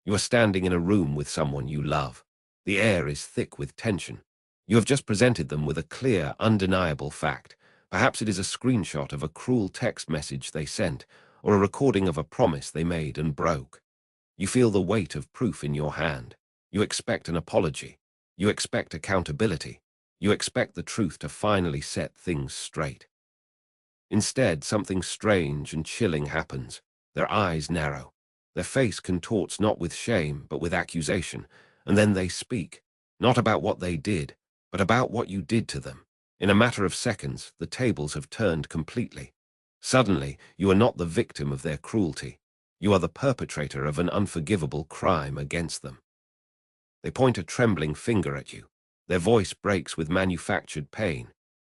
You are standing in a room with someone you love. The air is thick with tension. You have just presented them with a clear, undeniable fact. Perhaps it is a screenshot of a cruel text message they sent, or a recording of a promise they made and broke. You feel the weight of proof in your hand. You expect an apology. You expect accountability. You expect the truth to finally set things straight. Instead, something strange and chilling happens. Their eyes narrow. Their face contorts not with shame, but with accusation, and then they speak, not about what they did, but about what you did to them. In a matter of seconds, the tables have turned completely. Suddenly, you are not the victim of their cruelty. You are the perpetrator of an unforgivable crime against them. They point a trembling finger at you. Their voice breaks with manufactured pain,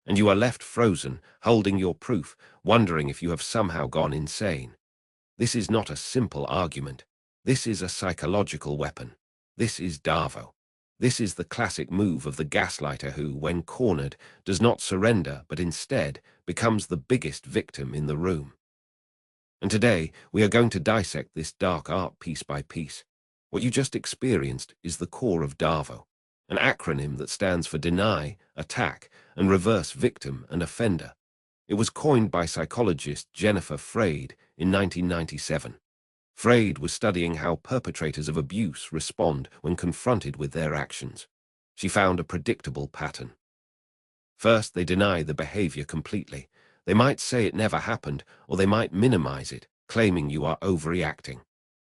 and you are left frozen, holding your proof, wondering if you have somehow gone insane. This is not a simple argument. This is a psychological weapon. This is DARVO. This is the classic move of the gaslighter who, when cornered, does not surrender but instead becomes the biggest victim in the room. And today, we are going to dissect this dark art piece by piece. What you just experienced is the core of DARVO, an acronym that stands for deny, attack, and reverse victim and offender. It was coined by psychologist Jennifer Freyd in 1997. Freyd was studying how perpetrators of abuse respond when confronted with their actions. She found a predictable pattern. First, they deny the behavior completely. They might say it never happened, or they might minimize it, claiming you are overreacting.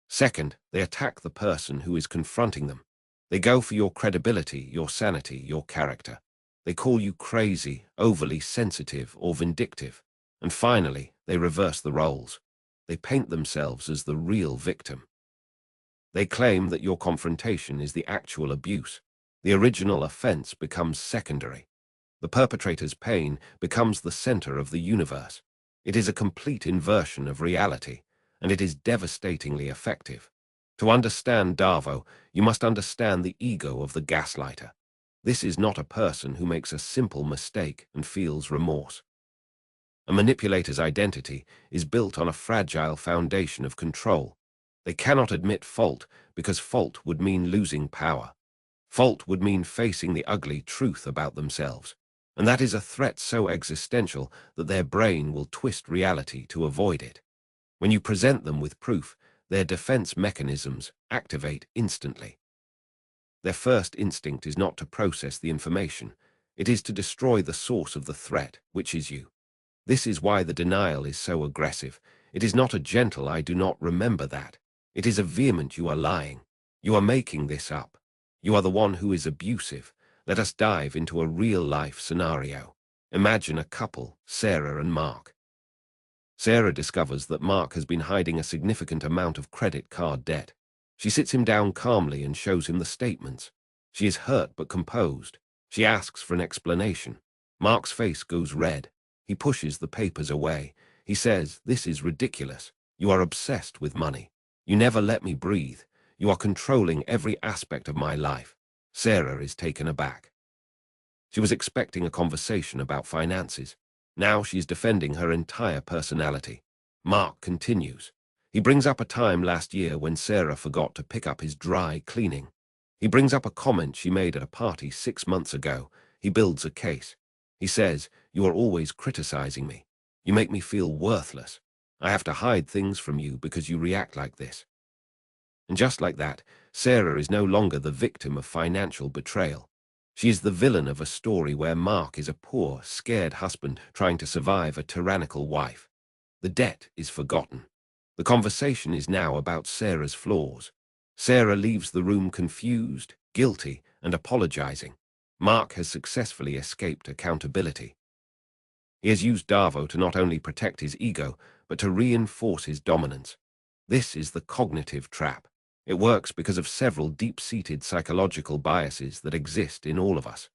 Second, they attack the person who is confronting them. They go for your credibility, your sanity, your character. They call you crazy, overly sensitive, or vindictive. And finally, they reverse the roles. They paint themselves as the real victim. They claim that your confrontation is the actual abuse. The original offense becomes secondary. The perpetrator's pain becomes the center of the universe. It is a complete inversion of reality, and it is devastatingly effective. To understand DARVO, you must understand the ego of the gaslighter. This is not a person who makes a simple mistake and feels remorse. A manipulator's identity is built on a fragile foundation of control. They cannot admit fault because fault would mean losing power. Fault would mean facing the ugly truth about themselves. And that is a threat so existential that their brain will twist reality to avoid it. When you present them with proof, their defense mechanisms activate instantly. Their first instinct is not to process the information. It is to destroy the source of the threat, which is you. This is why the denial is so aggressive. It is not a gentle "I do not remember that." It is a vehement "you are lying. You are making this up. You are the one who is abusive. Let us dive into a real-life scenario. Imagine a couple, Sarah and Mark. Sarah discovers that Mark has been hiding a significant amount of credit card debt. She sits him down calmly and shows him the statements. She is hurt but composed. She asks for an explanation. Mark's face goes red. He pushes the papers away. He says, "This is ridiculous. You are obsessed with money. You never let me breathe. You are controlling every aspect of my life." Sarah is taken aback. She was expecting a conversation about finances. Now she is defending her entire personality. Mark continues. He brings up a time last year when Sarah forgot to pick up his dry cleaning. He brings up a comment she made at a party 6 months ago. He builds a case. He says, "You are always criticizing me. You make me feel worthless. I have to hide things from you because you react like this." And just like that, Sarah is no longer the victim of financial betrayal. She is the villain of a story where Mark is a poor, scared husband trying to survive a tyrannical wife. The debt is forgotten. The conversation is now about Sarah's flaws. Sarah leaves the room confused, guilty, and apologizing. Mark has successfully escaped accountability. He has used DARVO to not only protect his ego, but to reinforce his dominance. This is the cognitive trap. It works because of several deep-seated psychological biases that exist in all of us.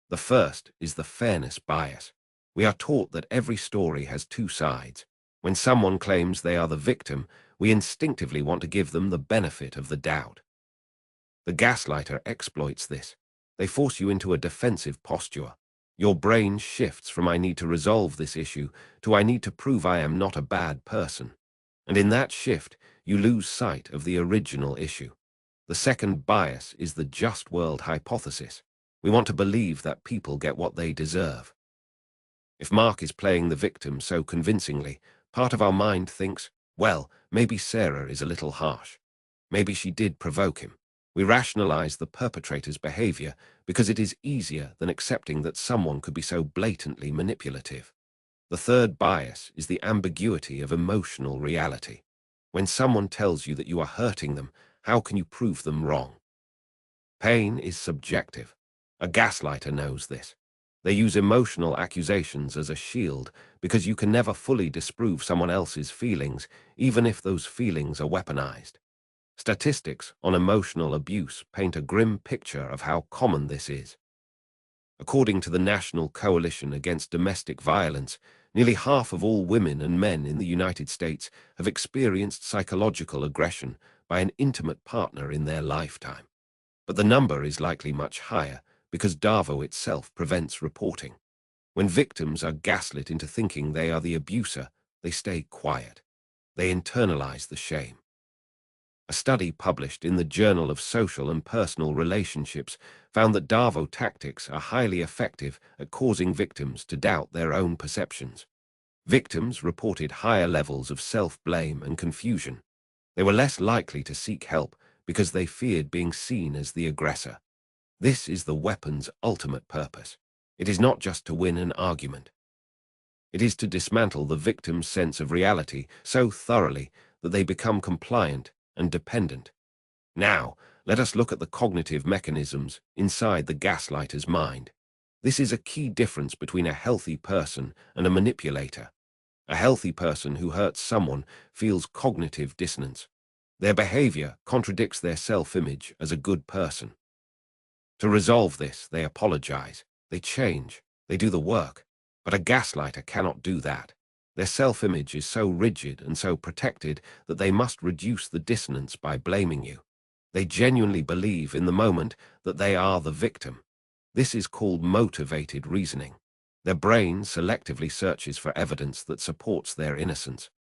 The first is the fairness bias. We are taught that every story has two sides. When someone claims they are the victim, we instinctively want to give them the benefit of the doubt. The gaslighter exploits this. They force you into a defensive posture. Your brain shifts from "I need to resolve this issue" to "I need to prove I am not a bad person." And in that shift, you lose sight of the original issue. The second bias is the just world hypothesis. We want to believe that people get what they deserve. If Mark is playing the victim so convincingly, part of our mind thinks, well, maybe Sarah is a little harsh. Maybe she did provoke him. We rationalize the perpetrator's behavior because it is easier than accepting that someone could be so blatantly manipulative. The third bias is the ambiguity of emotional reality. When someone tells you that you are hurting them, how can you prove them wrong? Pain is subjective. A gaslighter knows this. They use emotional accusations as a shield because you can never fully disprove someone else's feelings, even if those feelings are weaponized. Statistics on emotional abuse paint a grim picture of how common this is. According to the National Coalition Against Domestic Violence, nearly half of all women and men in the United States have experienced psychological aggression by an intimate partner in their lifetime. But the number is likely much higher because DARVO itself prevents reporting. When victims are gaslit into thinking they are the abuser, they stay quiet. They internalize the shame. A study published in the Journal of Social and Personal Relationships found that DARVO tactics are highly effective at causing victims to doubt their own perceptions. Victims reported higher levels of self-blame and confusion. They were less likely to seek help because they feared being seen as the aggressor. This is the weapon's ultimate purpose. It is not just to win an argument. It is to dismantle the victim's sense of reality so thoroughly that they become compliant and dependent. Now, let us look at the cognitive mechanisms inside the gaslighter's mind. This is a key difference between a healthy person and a manipulator. A healthy person who hurts someone feels cognitive dissonance. Their behavior contradicts their self-image as a good person. To resolve this, they apologize, they change, they do the work. But a gaslighter cannot do that. Their self-image is so rigid and so protected that they must reduce the dissonance by blaming you. They genuinely believe in the moment that they are the victim. This is called motivated reasoning. Their brain selectively searches for evidence that supports their innocence.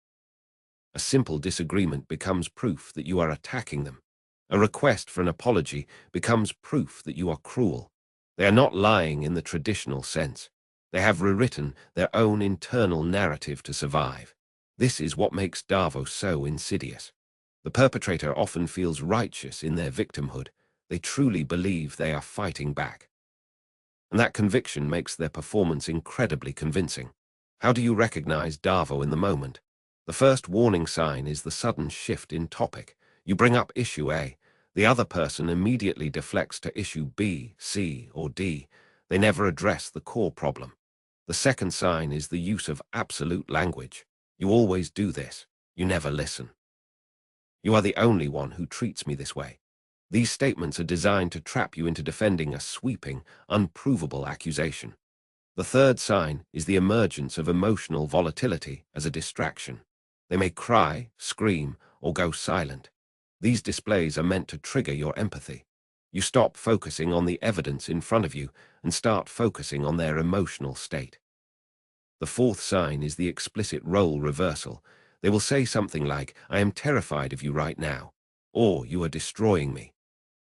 A simple disagreement becomes proof that you are attacking them. A request for an apology becomes proof that you are cruel. They are not lying in the traditional sense. They have rewritten their own internal narrative to survive. This is what makes DARVO so insidious. The perpetrator often feels righteous in their victimhood. They truly believe they are fighting back. And that conviction makes their performance incredibly convincing. How do you recognize DARVO in the moment? The first warning sign is the sudden shift in topic. You bring up issue A. The other person immediately deflects to issue B, C, or D. They never address the core problem. The second sign is the use of absolute language. You always do this. You never listen. You are the only one who treats me this way. These statements are designed to trap you into defending a sweeping, unprovable accusation. The third sign is the emergence of emotional volatility as a distraction. They may cry, scream, or go silent. These displays are meant to trigger your empathy. You stop focusing on the evidence in front of you and start focusing on their emotional state. The fourth sign is the explicit role reversal. They will say something like, "I am terrified of you right now," or "You are destroying me."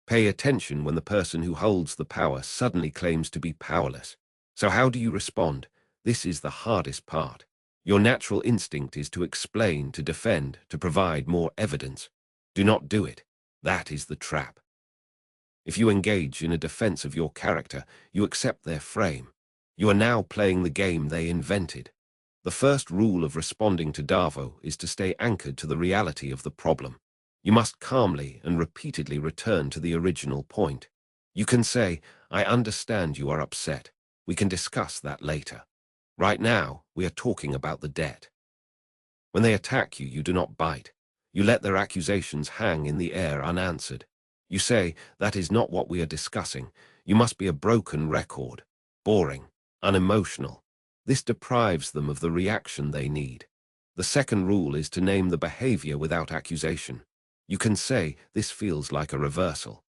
Pay attention when the person who holds the power suddenly claims to be powerless. So how do you respond? This is the hardest part. Your natural instinct is to explain, to defend, to provide more evidence. Do not do it. That is the trap. If you engage in a defense of your character, you accept their frame. You are now playing the game they invented. The first rule of responding to DARVO is to stay anchored to the reality of the problem. You must calmly and repeatedly return to the original point. You can say, "I understand you are upset. We can discuss that later. Right now, we are talking about the debt." When they attack you, you do not bite. You let their accusations hang in the air unanswered. You say, "That is not what we are discussing. You must be a broken record, boring, unemotional." This deprives them of the reaction they need. The second rule is to name the behavior without accusation. You can say, "This feels like a reversal.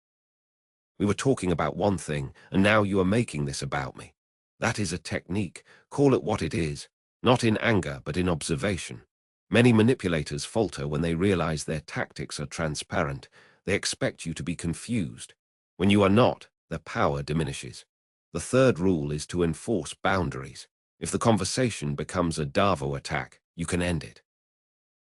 We were talking about one thing, and now you are making this about me." That is a technique. Call it what it is, not in anger, but in observation. Many manipulators falter when they realize their tactics are transparent. They expect you to be confused. When you are not, their power diminishes. The third rule is to enforce boundaries. If the conversation becomes a DARVO attack, you can end it.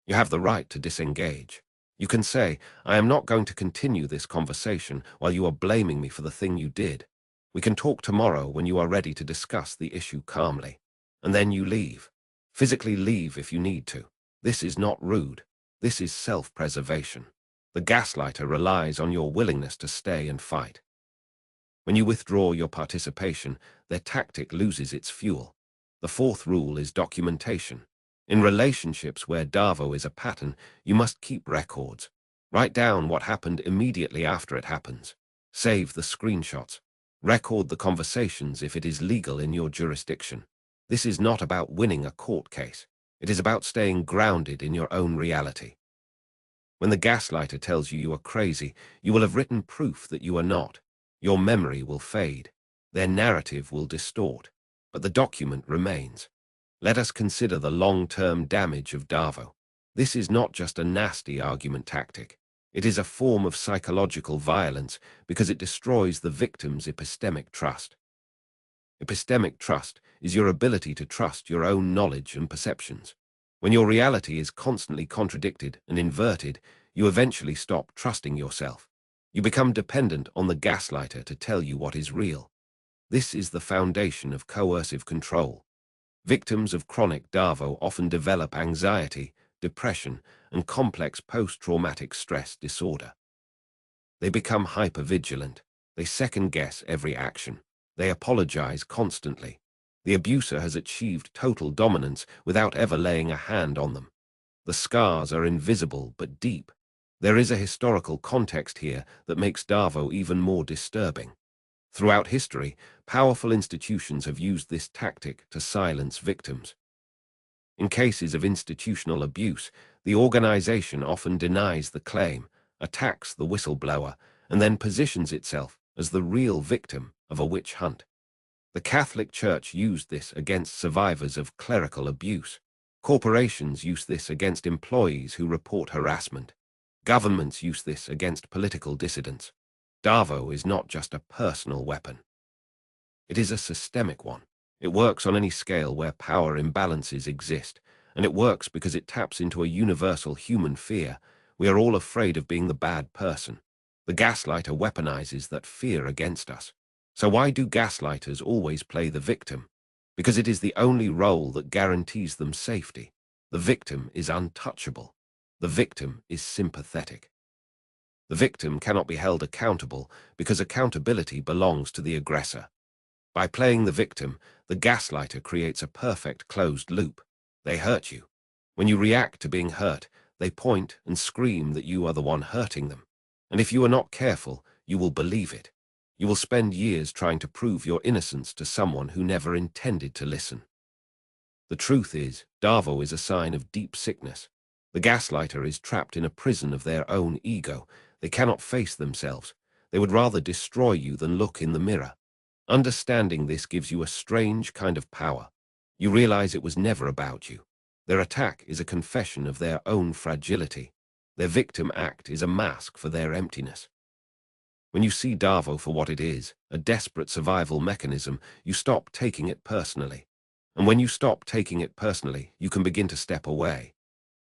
You have the right to disengage. You can say, I am not going to continue this conversation while you are blaming me for the thing you did. We can talk tomorrow when you are ready to discuss the issue calmly. And then you leave. Physically leave if you need to. This is not rude. This is self-preservation. The gaslighter relies on your willingness to stay and fight. When you withdraw your participation, their tactic loses its fuel. The fourth rule is documentation. In relationships where DARVO is a pattern, you must keep records. Write down what happened immediately after it happens. Save the screenshots. Record the conversations if it is legal in your jurisdiction. This is not about winning a court case. It is about staying grounded in your own reality. When the gaslighter tells you are crazy, you will have written proof that you are not. Your memory will fade. Their narrative will distort. But the document remains. Let us consider the long-term damage of DARVO. This is not just a nasty argument tactic. It is a form of psychological violence because it destroys the victim's epistemic trust. Epistemic trust is your ability to trust your own knowledge and perceptions. When your reality is constantly contradicted and inverted, you eventually stop trusting yourself. You become dependent on the gaslighter to tell you what is real. This is the foundation of coercive control. Victims of chronic DARVO often develop anxiety, depression, and complex post-traumatic stress disorder. They become hypervigilant. They second-guess every action. They apologize constantly. The abuser has achieved total dominance without ever laying a hand on them. The scars are invisible but deep. There is a historical context here that makes DARVO even more disturbing. Throughout history, powerful institutions have used this tactic to silence victims. In cases of institutional abuse, the organization often denies the claim, attacks the whistleblower, and then positions itself as the real victim of a witch hunt. The Catholic Church used this against survivors of clerical abuse. Corporations use this against employees who report harassment. Governments use this against political dissidents. DARVO is not just a personal weapon. It is a systemic one. It works on any scale where power imbalances exist, and it works because it taps into a universal human fear. We are all afraid of being the bad person. The gaslighter weaponizes that fear against us. So why do gaslighters always play the victim? Because it is the only role that guarantees them safety. The victim is untouchable. The victim is sympathetic. The victim cannot be held accountable because accountability belongs to the aggressor. By playing the victim, the gaslighter creates a perfect closed loop. They hurt you. When you react to being hurt, they point and scream that you are the one hurting them. And if you are not careful, you will believe it. You will spend years trying to prove your innocence to someone who never intended to listen. The truth is, DARVO is a sign of deep sickness. The gaslighter is trapped in a prison of their own ego. They cannot face themselves. They would rather destroy you than look in the mirror. Understanding this gives you a strange kind of power. You realize it was never about you. Their attack is a confession of their own fragility. Their victim act is a mask for their emptiness. When you see DARVO for what it is, a desperate survival mechanism, you stop taking it personally. And when you stop taking it personally, you can begin to step away.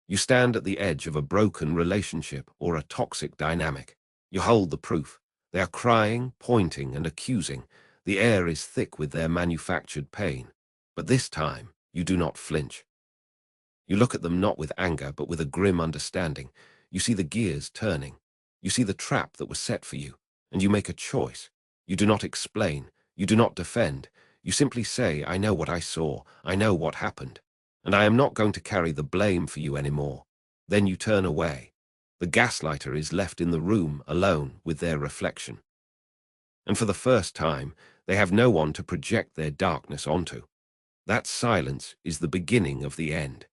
You stand at the edge of a broken relationship or a toxic dynamic. You hold the proof. They are crying, pointing, and accusing. The air is thick with their manufactured pain. But this time, you do not flinch. You look at them not with anger, but with a grim understanding. You see the gears turning. You see the trap that was set for you, and you make a choice. You do not explain. You do not defend. You simply say, I know what I saw. I know what happened. And I am not going to carry the blame for you anymore. Then you turn away. The gaslighter is left in the room alone with their reflection. And for the first time, they have no one to project their darkness onto. That silence is the beginning of the end.